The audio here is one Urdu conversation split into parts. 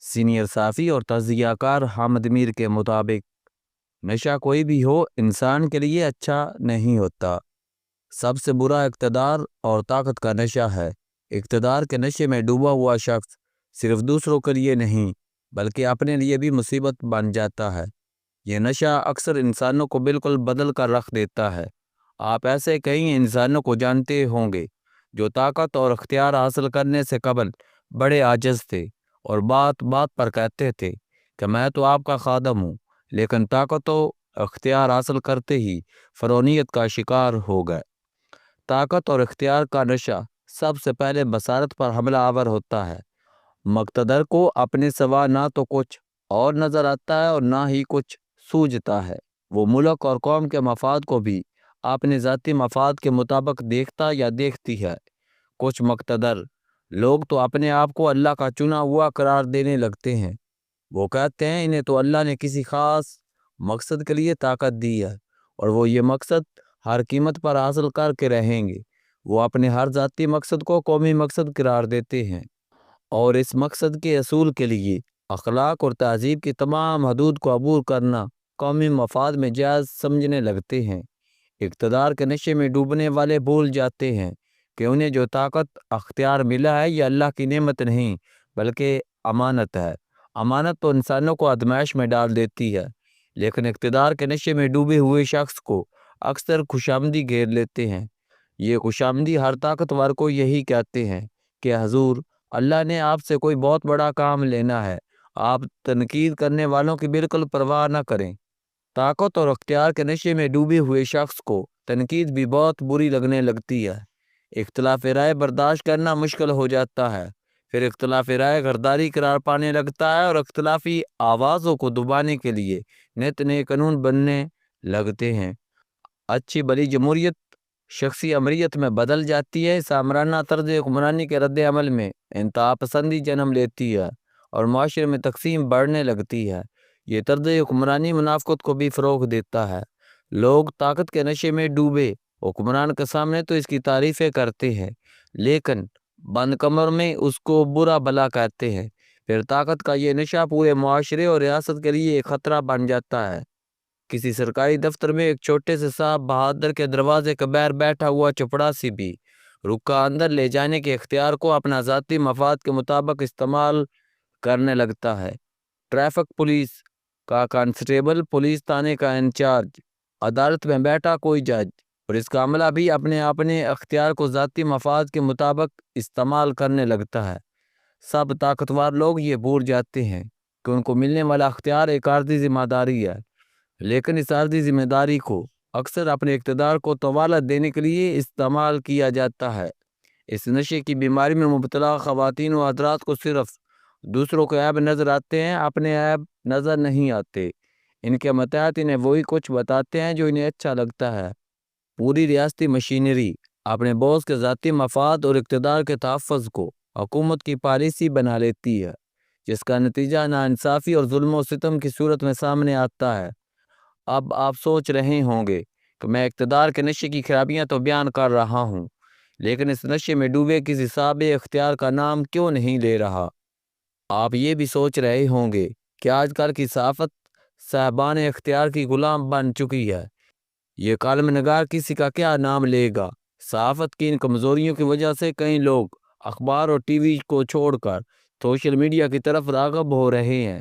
سینئر صحافی اور تجزیہ کار حامد میر کے مطابق نشہ کوئی بھی ہو انسان کے لیے اچھا نہیں ہوتا۔ سب سے برا اقتدار اور طاقت کا نشہ ہے۔ اقتدار کے نشے میں ڈوبا ہوا شخص صرف دوسروں کے لیے نہیں بلکہ اپنے لیے بھی مصیبت بن جاتا ہے۔ یہ نشہ اکثر انسانوں کو بالکل بدل کر رکھ دیتا ہے۔ آپ ایسے کئی انسانوں کو جانتے ہوں گے جو طاقت اور اختیار حاصل کرنے سے قبل بڑے عاجز تھے اور بات بات پر کہتے تھے کہ میں تو آپ کا خادم ہوں، لیکن طاقت و اختیار حاصل کرتے ہی فرعونیت کا شکار ہو گئے۔ طاقت اور اختیار کا نشہ سب سے پہلے بصارت پر حملہ آور ہوتا ہے۔ مقتدر کو اپنے سوا نہ تو کچھ اور نظر آتا ہے اور نہ ہی کچھ سوجھتا ہے۔ وہ ملک اور قوم کے مفاد کو بھی اپنے ذاتی مفاد کے مطابق دیکھتا یا دیکھتی ہے۔ کچھ مقتدر لوگ تو اپنے آپ کو اللہ کا چنا ہوا قرار دینے لگتے ہیں۔ وہ کہتے ہیں انہیں تو اللہ نے کسی خاص مقصد کے لیے طاقت دی ہے اور وہ یہ مقصد ہر قیمت پر حاصل کر کے رہیں گے۔ وہ اپنے ہر ذاتی مقصد کو قومی مقصد قرار دیتے ہیں اور اس مقصد کے حصول کے لیے اخلاق اور تہذیب کی تمام حدود کو عبور کرنا قومی مفاد میں جائز سمجھنے لگتے ہیں۔ اقتدار کے نشے میں ڈوبنے والے بھول جاتے ہیں کہ انہیں جو طاقت اختیار ملا ہے یہ اللہ کی نعمت نہیں بلکہ امانت ہے۔ امانت تو انسانوں کو آزمائش میں ڈال دیتی ہے، لیکن اقتدار کے نشے میں ڈوبے ہوئے شخص کو اکثر خوشامدی گھیر لیتے ہیں۔ یہ خوشامدی ہر طاقتور کو یہی کہتے ہیں کہ حضور اللہ نے آپ سے کوئی بہت بڑا کام لینا ہے، آپ تنقید کرنے والوں کی بالکل پرواہ نہ کریں۔ طاقت اور اختیار کے نشے میں ڈوبے ہوئے شخص کو تنقید بھی بہت بری لگنے لگتی ہے۔ اختلاف رائے برداشت کرنا مشکل ہو جاتا ہے، پھر اختلاف رائے غداری قرار پانے لگتا ہے اور اختلافی آوازوں کو دبانے کے لیے نت نئے قانون بننے لگتے ہیں۔ اچھی بلی جمہوریت شخصی امریت میں بدل جاتی ہے۔ سامرانہ طرز حکمرانی کے رد عمل میں انتہا پسندی جنم لیتی ہے اور معاشرے میں تقسیم بڑھنے لگتی ہے۔ یہ طرز حکمرانی منافقت کو بھی فروغ دیتا ہے۔ لوگ طاقت کے نشے میں ڈوبے حکمران کے سامنے تو اس کی تعریفیں کرتے ہیں، لیکن بند کمر میں اس کو برا بھلا کہتے ہیں۔ پھر طاقت کا یہ نشہ پورے معاشرے اور ریاست کے لیے ایک خطرہ بن جاتا ہے۔ کسی سرکاری دفتر میں ایک چھوٹے سے صاحب بہادر کے دروازے کے باہر بیٹھا ہوا چپڑاسی بھی رکا اندر لے جانے کے اختیار کو اپنا ذاتی مفاد کے مطابق استعمال کرنے لگتا ہے۔ ٹریفک پولیس کا کانسٹیبل، پولیس تھانے کا انچارج، عدالت میں بیٹھا کوئی جج اور اس کا عملہ بھی اپنے اختیار کو ذاتی مفاد کے مطابق استعمال کرنے لگتا ہے۔ سب طاقتور لوگ یہ بھول جاتے ہیں کہ ان کو ملنے والا اختیار ایک عارضی ذمہ داری ہے، لیکن اس عارضی ذمہ داری کو اکثر اپنے اقتدار کو طوالت دینے کے لیے استعمال کیا جاتا ہے۔ اس نشے کی بیماری میں مبتلا خواتین و حضرات کو صرف دوسروں کے عیب نظر آتے ہیں، اپنے عیب نظر نہیں آتے۔ ان کے متحد انہیں وہی کچھ بتاتے ہیں جو انہیں اچھا لگتا ہے۔ پوری ریاستی مشینری اپنے باس کے ذاتی مفاد اور اقتدار کے تحفظ کو حکومت کی پالیسی بنا لیتی ہے، جس کا نتیجہ ناانصافی اور ظلم و ستم کی صورت میں سامنے آتا ہے۔ اب آپ سوچ رہے ہوں گے کہ میں اقتدار کے نشے کی خرابیاں تو بیان کر رہا ہوں، لیکن اس نشے میں ڈوبے کسی صاحب اختیار کا نام کیوں نہیں لے رہا؟ آپ یہ بھی سوچ رہے ہوں گے کہ آج کل کی صحافت صاحبان اختیار کی غلام بن چکی ہے، یہ کالم نگار کسی کا کیا نام لے گا؟ صحافت کی ان کمزوریوں کی وجہ سے کئی لوگ اخبار اور ٹی وی کو چھوڑ کر سوشل میڈیا کی طرف راغب ہو رہے ہیں۔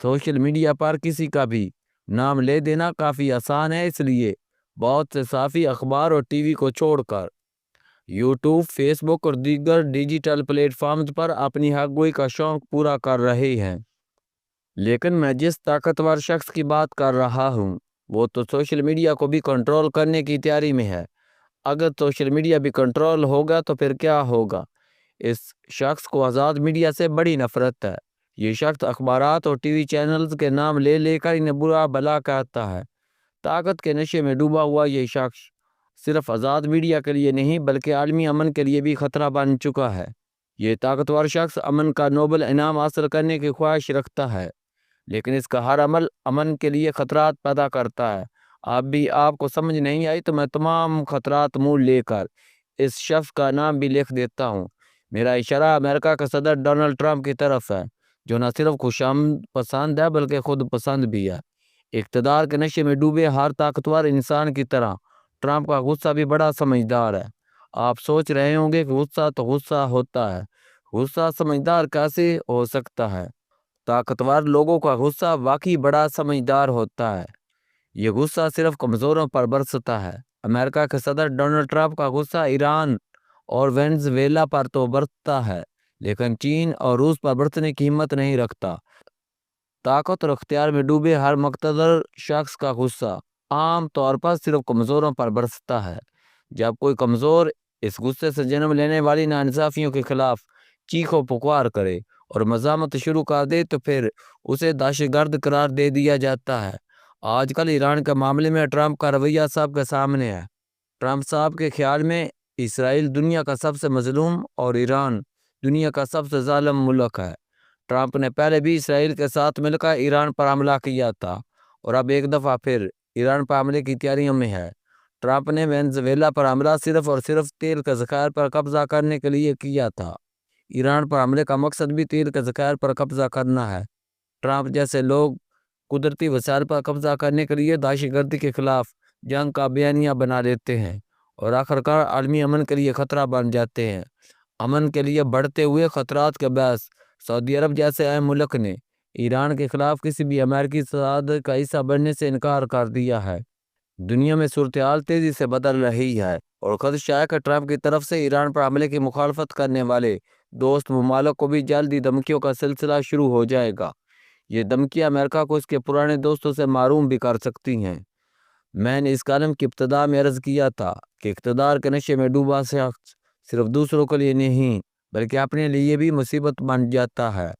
سوشل میڈیا پر کسی کا بھی نام لے دینا کافی آسان ہے، اس لیے بہت سے صحافی اخبار اور ٹی وی کو چھوڑ کر یوٹیوب، فیس بک اور دیگر ڈیجیٹل پلیٹ فارمز پر اپنی حق گوئی کا شوق پورا کر رہے ہیں۔ لیکن میں جس طاقتور شخص کی بات کر رہا ہوں وہ تو سوشل میڈیا کو بھی کنٹرول کرنے کی تیاری میں ہے۔ اگر سوشل میڈیا بھی کنٹرول ہوگا تو پھر کیا ہوگا؟ اس شخص کو آزاد میڈیا سے بڑی نفرت ہے۔ یہ شخص اخبارات اور ٹی وی چینلز کے نام لے لے کر انہیں برا بھلا کہتا ہے۔ طاقت کے نشے میں ڈوبا ہوا یہ شخص صرف آزاد میڈیا کے لیے نہیں بلکہ عالمی امن کے لیے بھی خطرہ بن چکا ہے۔ یہ طاقتور شخص امن کا نوبل انعام حاصل کرنے کی خواہش رکھتا ہے، لیکن اس کا ہر عمل امن کے لیے خطرات پیدا کرتا ہے۔ آپ کو سمجھ نہیں آئی تو میں تمام خطرات مول لے کر اس شخص کا نام بھی لکھ دیتا ہوں۔ میرا اشارہ امریکہ کے صدر ڈونلڈ ٹرمپ کی طرف ہے، جو نہ صرف خوشامد پسند ہے بلکہ خود پسند بھی ہے۔ اقتدار کے نشے میں ڈوبے ہر طاقتور انسان کی طرح ٹرمپ کا غصہ بھی بڑا سمجھدار ہے۔ آپ سوچ رہے ہوں گے کہ غصہ تو غصہ ہوتا ہے، غصہ سمجھدار کیسے ہو سکتا ہے؟ طاقتور لوگوں کا غصہ واقعی بڑا سمجھدار ہوتا ہے۔ یہ غصہ صرف کمزوروں پر برستا ہے۔ امریکہ کے صدر ڈونلڈ ٹرمپ کا غصہ ایران اور وینزویلا پر تو برستا ہے، لیکن چین اور روس پر برتنے کی ہمت نہیں رکھتا۔ طاقت اور اختیار میں ڈوبے ہر مقتدر شخص کا غصہ عام طور پر صرف کمزوروں پر برستا ہے۔ جب کوئی کمزور اس غصے سے جنم لینے والی ناانصافیوں کے خلاف چیخ و پکار کرے اور مزاحمت شروع کر دے تو پھر اسے دہشت گرد قرار دے دیا جاتا ہے۔ آج کل ایران کے معاملے میں ٹرمپ کا رویہ سب کے سامنے ہے۔ ٹرمپ صاحب کے خیال میں اسرائیل دنیا کا سب سے مظلوم اور ایران دنیا کا سب سے ظالم ملک ہے۔ ٹرمپ نے پہلے بھی اسرائیل کے ساتھ مل کر ایران پر حملہ کیا تھا اور اب ایک دفعہ پھر ایران پر حملے کی تیاریوں میں ہے۔ ٹرمپ نے وینزویلا پر حملہ صرف اور صرف تیل کے ذخائر پر قبضہ کرنے کے لیے کیا تھا۔ ایران پر حملے کا مقصد بھی تیل کے ذخائر پر قبضہ کرنا ہے۔ ٹرمپ جیسے لوگ قدرتی وسائل پر قبضہ کرنے کے لیے دہشت گردی کے خلاف جنگ کا بیانیہ بنا دیتے ہیں اور آخرکار عالمی امن کے لیے خطرہ بن جاتے ہیں۔ امن کے لیے بڑھتے ہوئے خطرات کے باعث سعودی عرب جیسے اہم ملک نے ایران کے خلاف کسی بھی امریکی صدارت کا حصہ بننے سے انکار کر دیا ہے۔ دنیا میں صورتحال تیزی سے بدل رہی ہے اور خدشہ ہے کہ ٹرمپ کی طرف سے ایران پر حملے کی مخالفت کرنے والے دوست ممالک کو بھی جلدی دھمکیوں کا سلسلہ شروع ہو جائے گا۔ یہ دھمکیاں امریکہ کو اس کے پرانے دوستوں سے محروم بھی کر سکتی ہیں۔ میں نے اس کالم کی ابتدا میں عرض کیا تھا کہ اقتدار کے نشے میں ڈوبا شخص صرف دوسروں کے لیے نہیں بلکہ اپنے لیے بھی مصیبت بن جاتا ہے۔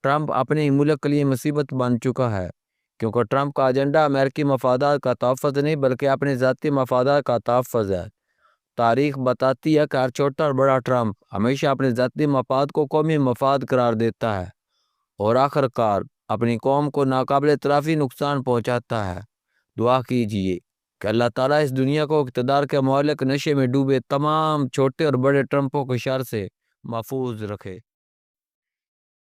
ٹرمپ اپنے ہی ملک کے لیے مصیبت بن چکا ہے، کیونکہ ٹرمپ کا ایجنڈا امریکی مفادات کا تحفظ نہیں بلکہ اپنے ذاتی مفادات کا تحفظ ہے۔ تاریخ بتاتی ہے کہ ہر چھوٹا اور بڑا ٹرمپ ہمیشہ اپنے ذاتی مفاد کو قومی مفاد قرار دیتا ہے اور آخرکار اپنی قوم کو ناقابل تلافی نقصان پہنچاتا ہے۔ دعا کیجیے کہ اللہ تعالیٰ اس دنیا کو اقتدار کے مہلک نشے میں ڈوبے تمام چھوٹے اور بڑے ٹرمپوں کے شر سے محفوظ رکھے۔